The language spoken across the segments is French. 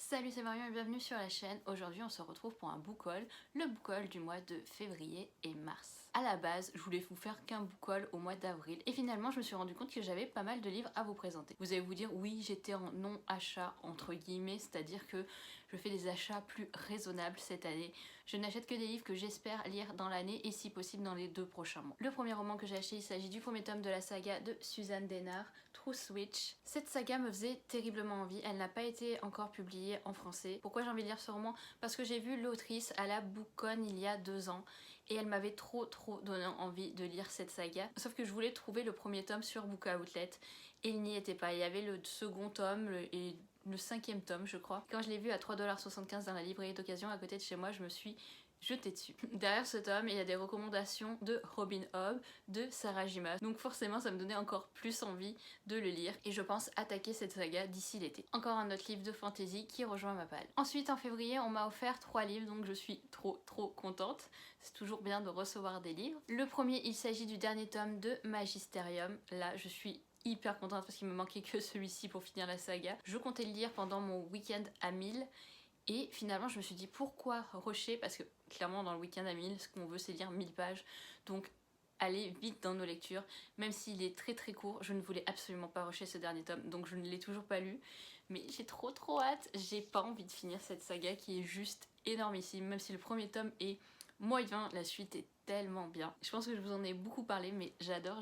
Salut, c'est Marion et bienvenue sur la chaîne. Aujourd'hui on se retrouve pour un book haul, le book haul du mois de février et mars. À la base, je voulais vous faire qu'un book haul au mois d'avril et finalement je me suis rendu compte que j'avais pas mal de livres à vous présenter. Vous allez vous dire oui, j'étais en non-achat entre guillemets, c'est-à-dire que je fais des achats plus raisonnables cette année. Je n'achète que des livres que j'espère lire dans l'année et si possible dans les 2 prochains mois. Le premier roman que j'ai acheté, il s'agit du premier tome de la saga de Suzanne Dennard, True Switch. Cette saga me faisait terriblement envie, elle n'a pas été encore publiée en français. Pourquoi j'ai envie de lire ce roman? Parce que j'ai vu l'autrice à la BookCon il y a 2 ans et elle m'avait trop donné envie de lire cette saga. Sauf que je voulais trouver le premier tome sur Book Outlet et il n'y était pas. Il y avait le second tome et le 5e tome je crois. Quand je l'ai vu à 3,75$ dans la librairie d'occasion à côté de chez moi, je me suis jetée dessus. Derrière ce tome, il y a des recommandations de Robin Hobb, de Sarah J. Maas. Donc forcément ça me donnait encore plus envie de le lire et je pense attaquer cette saga d'ici l'été. Encore un autre livre de fantasy qui rejoint ma palle. Ensuite en février on m'a offert 3 livres donc je suis trop contente. C'est toujours bien de recevoir des livres. Le premier, il s'agit du dernier tome de Magisterium. Là je suis hyper contente parce qu'il me manquait que celui-ci pour finir la saga. Je comptais le lire pendant mon week-end à 1000 et finalement je me suis dit pourquoi rusher, parce que clairement dans le week-end à 1000 ce qu'on veut c'est lire 1000 pages, donc aller vite dans nos lectures. Même s'il est très court, je ne voulais absolument pas rusher ce dernier tome, donc je ne l'ai toujours pas lu, mais j'ai trop hâte. J'ai pas envie de finir cette saga qui est juste énormissime, même si le premier tome est moyen, la suite est tellement bien. Je pense que je vous en ai beaucoup parlé, mais j'adore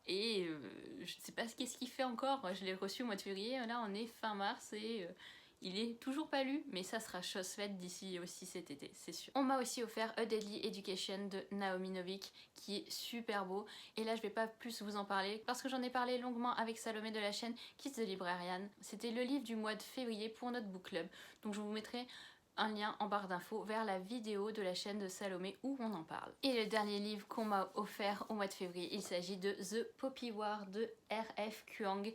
et je sais pas qu'est-ce qu'il fait encore. Je l'ai reçu au mois de février, là on est fin mars et il est toujours pas lu, mais ça sera chose faite d'ici aussi cet été, c'est sûr. On m'a aussi offert A Deadly Education de Naomi Novik, qui est super beau. Et là, je vais pas plus vous en parler, parce que j'en ai parlé longuement avec Salomé de la chaîne Kiss the Librarian. C'était le livre du mois de février pour notre book club. Donc je vous mettrai un lien en barre d'infos vers la vidéo de la chaîne de Salomé où on en parle. Et le dernier livre qu'on m'a offert au mois de février, il s'agit de The Poppy War de R.F. Kuang.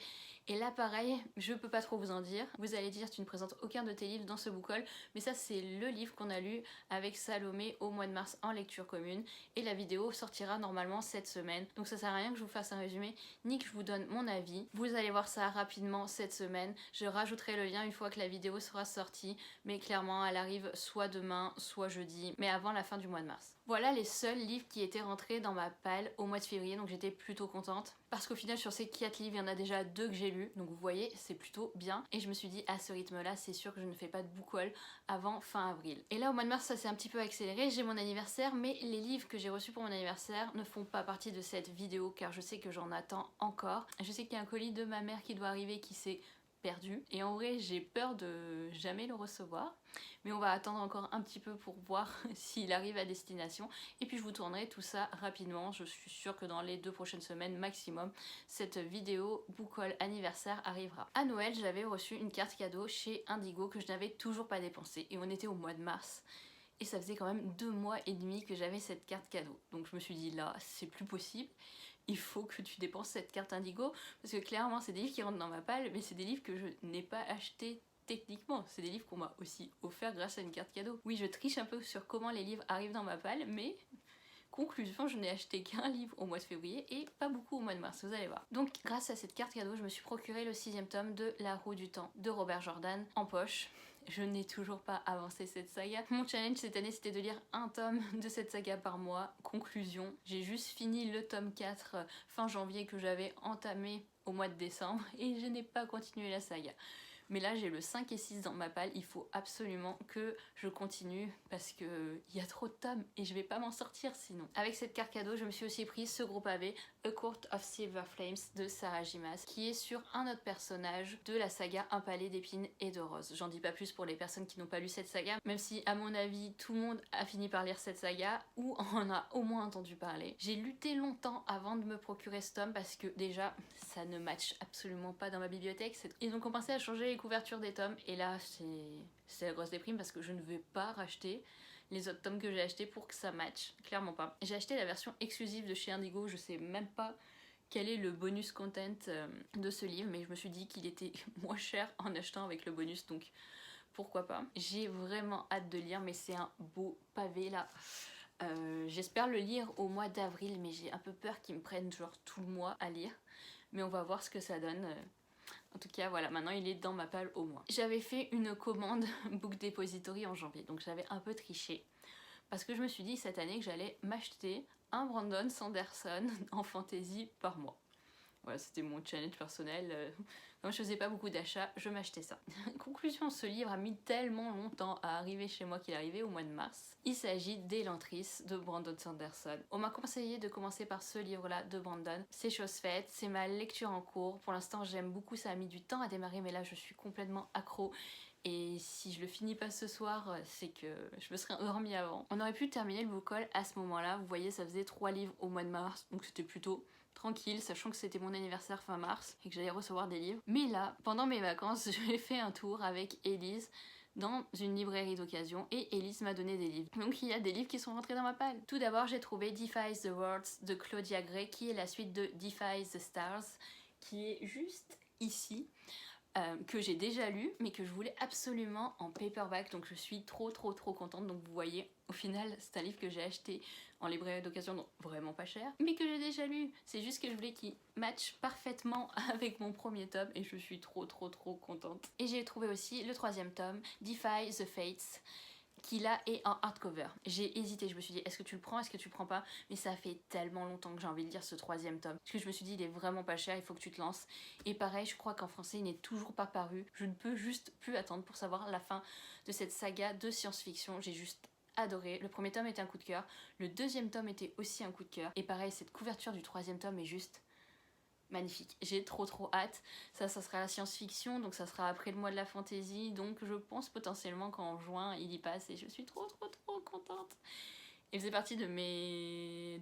Et là pareil, je peux pas trop vous en dire. Vous allez dire tu ne présentes aucun de tes livres dans ce book haul, mais ça c'est le livre qu'on a lu avec Salomé au mois de mars en lecture commune et la vidéo sortira normalement cette semaine. Donc ça sert à rien que je vous fasse un résumé ni que je vous donne mon avis. Vous allez voir ça rapidement cette semaine. Je rajouterai le lien une fois que la vidéo sera sortie, mais clairement elle arrive soit demain, soit jeudi, mais avant la fin du mois de mars. Voilà les seuls livres qui étaient rentrés dans ma palle au mois de février, donc j'étais plutôt contente. Parce qu'au final, sur ces 4 livres, il y en a déjà 2 que j'ai lus, donc vous voyez, c'est plutôt bien. Et je me suis dit, à ce rythme-là, c'est sûr que je ne fais pas de book haul avant fin avril. Et là, au mois de mars, ça s'est un petit peu accéléré, j'ai mon anniversaire, mais les livres que j'ai reçus pour mon anniversaire ne font pas partie de cette vidéo, car je sais que j'en attends encore. Je sais qu'il y a un colis de ma mère qui doit arriver qui s'est perdu et en vrai j'ai peur de jamais le recevoir, mais on va attendre encore un petit peu pour voir s'il arrive à destination et puis je vous tournerai tout ça rapidement. Je suis sûre que dans les 2 prochaines semaines maximum cette vidéo book haul anniversaire arrivera. À Noël j'avais reçu une carte cadeau chez Indigo que je n'avais toujours pas dépensée et on était au mois de mars. Et ça faisait quand même 2 mois et demi que j'avais cette carte cadeau. Donc je me suis dit là, c'est plus possible. Il faut que tu dépenses cette carte Indigo. Parce que clairement, c'est des livres qui rentrent dans ma palle, mais c'est des livres que je n'ai pas achetés techniquement. C'est des livres qu'on m'a aussi offert grâce à une carte cadeau. Oui, je triche un peu sur comment les livres arrivent dans ma palle, mais... conclusion, je n'ai acheté qu'un livre au mois de février et pas beaucoup au mois de mars, vous allez voir. Donc grâce à cette carte cadeau, je me suis procuré le 6e tome de La Roue du Temps de Robert Jordan en poche. Je n'ai toujours pas avancé cette saga. Mon challenge cette année c'était de lire un tome de cette saga par mois. Conclusion, j'ai juste fini le tome 4 fin janvier que j'avais entamé au mois de décembre et je n'ai pas continué la saga. Mais là j'ai le 5 et 6 dans ma palle, il faut absolument que je continue parce que il y a trop de tomes et je vais pas m'en sortir sinon. Avec cette carte cadeau, je me suis aussi pris ce gros pavé, A Court of Silver Flames de Sarah J. Maas, qui est sur un autre personnage de la saga Un palais d'épines et de roses. J'en dis pas plus pour les personnes qui n'ont pas lu cette saga, même si à mon avis tout le monde a fini par lire cette saga ou en a au moins entendu parler. J'ai lutté longtemps avant de me procurer ce tome parce que déjà ça ne matche absolument pas dans ma bibliothèque. Ils ont commencé à changer les couvertures des tomes et là c'est la grosse déprime parce que je ne vais pas racheter les autres tomes que j'ai achetés pour que ça matche, clairement pas. J'ai acheté la version exclusive de chez Indigo, je sais même pas quel est le bonus content de ce livre, mais je me suis dit qu'il était moins cher en achetant avec le bonus, donc pourquoi pas. J'ai vraiment hâte de lire, mais c'est un beau pavé là. J'espère le lire au mois d'avril, mais j'ai un peu peur qu'il me prenne genre tout le mois à lire, mais on va voir ce que ça donne. En tout cas voilà, maintenant il est dans ma palle au moins. J'avais fait une commande Book Depository en janvier, donc j'avais un peu triché. Parce que je me suis dit cette année que j'allais m'acheter un Brandon Sanderson en fantasy par mois. Voilà, c'était mon challenge personnel. Comme je faisais pas beaucoup d'achats, je m'achetais ça. Conclusion, ce livre a mis tellement longtemps à arriver chez moi qu'il est arrivé au mois de mars. Il s'agit d'Elantris de Brandon Sanderson. On m'a conseillé de commencer par ce livre-là de Brandon. C'est chose faite, c'est ma lecture en cours. Pour l'instant, j'aime beaucoup, ça a mis du temps à démarrer, mais là, je suis complètement accro. Et si je le finis pas ce soir, c'est que je me serais endormie avant. On aurait pu terminer le book haul à ce moment-là. Vous voyez, ça faisait 3 livres au mois de mars, donc c'était plutôt tranquille, sachant que c'était mon anniversaire fin mars et que j'allais recevoir des livres. Mais là, pendant mes vacances, j'ai fait un tour avec Élise dans une librairie d'occasion et Élise m'a donné des livres. Donc il y a des livres qui sont rentrés dans ma palle. Tout d'abord, j'ai trouvé Defies the Worlds de Claudia Gray, qui est la suite de Defies the Stars, qui est juste ici. Que j'ai déjà lu mais que je voulais absolument en paperback, donc je suis trop contente. Donc vous voyez, au final c'est un livre que j'ai acheté en librairie d'occasion, donc vraiment pas cher, mais que j'ai déjà lu. C'est juste que je voulais qu'il matche parfaitement avec mon premier tome et je suis trop contente. Et j'ai trouvé aussi le 3e tome, Defy the Fates, qui là est en hardcover. J'ai hésité, je me suis dit est-ce que tu le prends, est-ce que tu le prends pas, mais ça fait tellement longtemps que j'ai envie de lire ce 3e tome, parce que je me suis dit il est vraiment pas cher, il faut que tu te lances. Et pareil, je crois qu'en français il n'est toujours pas paru, je ne peux juste plus attendre pour savoir la fin de cette saga de science-fiction. J'ai juste adoré. Le premier tome était un coup de cœur, le 2e tome était aussi un coup de cœur, et pareil, cette couverture du 3e tome est juste magnifique. J'ai trop hâte. Ça sera la science-fiction, donc ça sera après le mois de la fantasy, donc je pense potentiellement qu'en juin il y passe et je suis trop contente. Il faisait partie de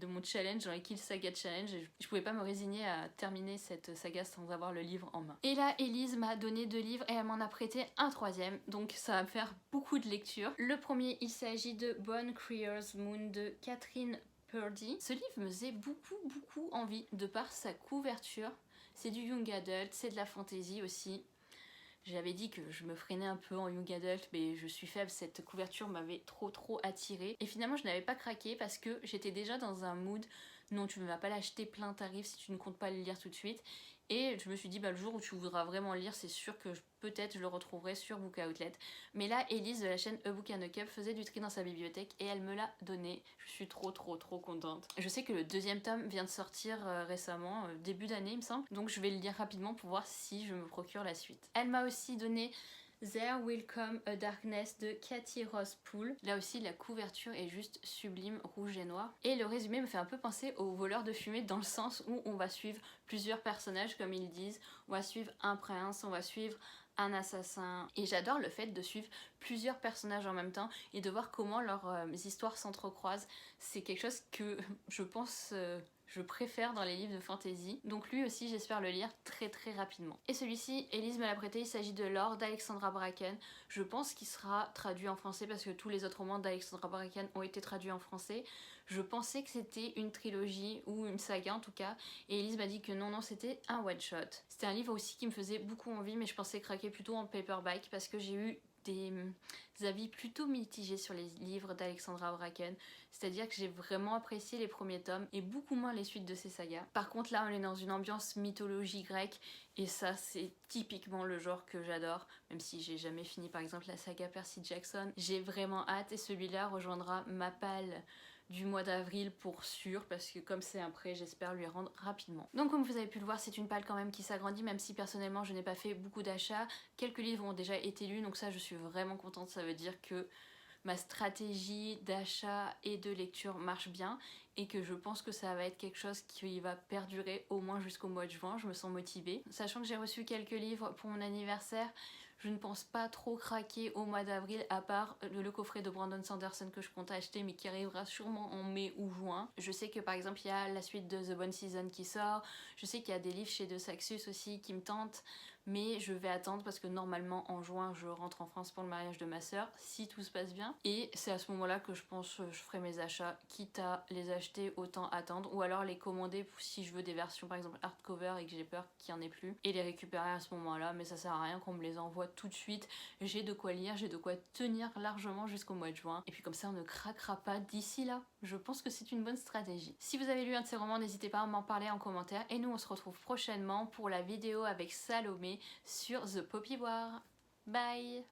mon challenge, dans les Kill Saga Challenge, et je pouvais pas me résigner à terminer cette saga sans avoir le livre en main. Et là, Élise m'a donné 2 livres et elle m'en a prêté un 3e, donc ça va me faire beaucoup de lectures. Le premier, il s'agit de Bone Creer's Moon de Catherine Purdy. Ce livre me faisait beaucoup envie de par sa couverture. C'est du young adult, c'est de la fantasy aussi. J'avais dit que je me freinais un peu en young adult, mais je suis faible, cette couverture m'avait trop attirée. Et finalement, je n'avais pas craqué parce que j'étais déjà dans un mood non, tu ne vas pas l'acheter plein tarif si tu ne comptes pas le lire tout de suite. Et je me suis dit, bah, le jour où tu voudras vraiment le lire, c'est sûr que peut-être je le retrouverai sur Book Outlet. Mais là, Élise de la chaîne A Book and a Cup faisait du tri dans sa bibliothèque et elle me l'a donné. Je suis trop contente. Je sais que le 2e tome vient de sortir récemment, début d'année il me semble. Donc je vais le lire rapidement pour voir si je me procure la suite. Elle m'a aussi donné There Will Come a Darkness de Cathy Rose Poole. Là aussi, la couverture est juste sublime, rouge et noir. Et le résumé me fait un peu penser aux voleurs de fumée dans le sens où on va suivre plusieurs personnages, comme ils disent. On va suivre un prince, on va suivre un assassin. Et j'adore le fait de suivre plusieurs personnages en même temps et de voir comment leurs histoires s'entrecroisent. C'est quelque chose que je pense... je préfère dans les livres de fantasy. Donc lui aussi, j'espère le lire très rapidement. Et celui-ci, Élise me l'a prêté, il s'agit de L'Or d'Alexandra Bracken. Je pense qu'il sera traduit en français parce que tous les autres romans d'Alexandra Bracken ont été traduits en français. Je pensais que c'était une trilogie ou une saga en tout cas. Et Élise m'a dit que non, c'était un one-shot. C'était un livre aussi qui me faisait beaucoup envie, mais je pensais craquer plutôt en paperback parce que j'ai eu des avis plutôt mitigés sur les livres d'Alexandra Bracken, c'est-à-dire que j'ai vraiment apprécié les premiers tomes et beaucoup moins les suites de ces sagas. Par contre là on est dans une ambiance mythologie grecque et ça c'est typiquement le genre que j'adore, même si j'ai jamais fini par exemple la saga Percy Jackson. J'ai vraiment hâte et celui-là rejoindra ma palle du mois d'avril pour sûr, parce que comme c'est un prêt, j'espère lui rendre rapidement. Donc comme vous avez pu le voir, c'est une palle quand même qui s'agrandit, même si personnellement je n'ai pas fait beaucoup d'achats. Quelques livres ont déjà été lus, donc ça je suis vraiment contente, ça veut dire que ma stratégie d'achat et de lecture marche bien et que je pense que ça va être quelque chose qui va perdurer au moins jusqu'au mois de juin. Je me sens motivée. Sachant que j'ai reçu quelques livres pour mon anniversaire, je ne pense pas trop craquer au mois d'avril, à part le coffret de Brandon Sanderson que je compte acheter mais qui arrivera sûrement en mai ou juin. Je sais que par exemple il y a la suite de The Bone Season qui sort, je sais qu'il y a des livres chez De Saxus aussi qui me tentent, mais je vais attendre parce que normalement en juin je rentre en France pour le mariage de ma soeur, si tout se passe bien. Et c'est à ce moment-là que je pense que je ferai mes achats, quitte à les acheter autant attendre, ou alors les commander si je veux des versions par exemple hardcover et que j'ai peur qu'il n'y en ait plus, et les récupérer à ce moment-là, mais ça sert à rien qu'on me les envoie tout de suite. J'ai de quoi lire, j'ai de quoi tenir largement jusqu'au mois de juin, et puis comme ça on ne craquera pas d'ici là. Je pense que c'est une bonne stratégie. Si vous avez lu un de ces romans, n'hésitez pas à m'en parler en commentaire, et nous on se retrouve prochainement pour la vidéo avec Salomé sur The Poppy War. Bye!